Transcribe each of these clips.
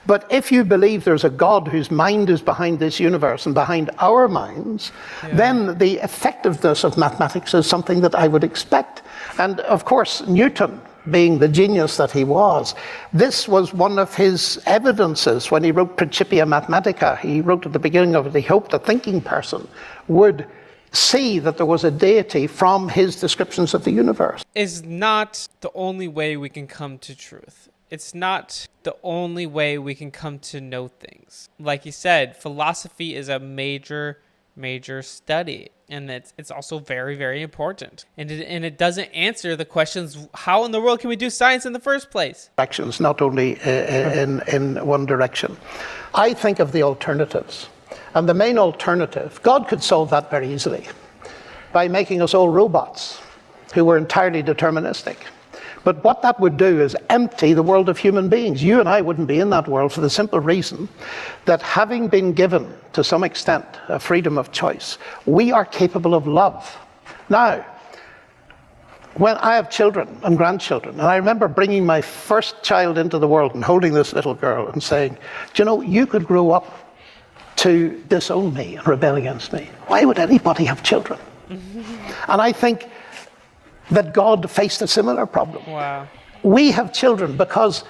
But if you believe there's a God whose mind is behind this universe and behind our minds, then the effectiveness of mathematics is something that I would expect. And of course, Newton, being the genius that he was, this was one of his evidences when he wrote Principia Mathematica. He wrote at the beginning of it, he hoped a thinking person would see that there was a deity from his descriptions of the universe. Is not the only way we can come to truth. It's not the only way we can come to know things. Like you said, philosophy is a major study, and it's also very, very important. And it doesn't answer the questions, how in the world can we do science in the first place? Directions, not only in one direction. I think of the alternatives. And the main alternative, God could solve that very easily by making us all robots who were entirely deterministic. But what that would do is empty the world of human beings. You and I wouldn't be in that world for the simple reason that having been given, to some extent, a freedom of choice, we are capable of love. Now, when I have children and grandchildren, and I remember bringing my first child into the world and holding this little girl and saying, do you know, you could grow up to disown me and rebel against me. Why would anybody have children? And I think that God faced a similar problem. Wow. We have children because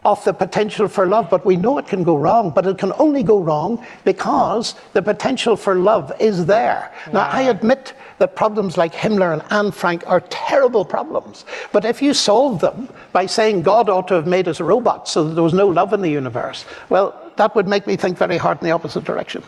of the potential for love, but we know it can go wrong, but it can only go wrong because the potential for love is there. Wow. Now, I admit that problems like Himmler and Anne Frank are terrible problems, but if you solve them by saying God ought to have made us robots so that there was no love in the universe, well, that would make me think very hard in the opposite direction.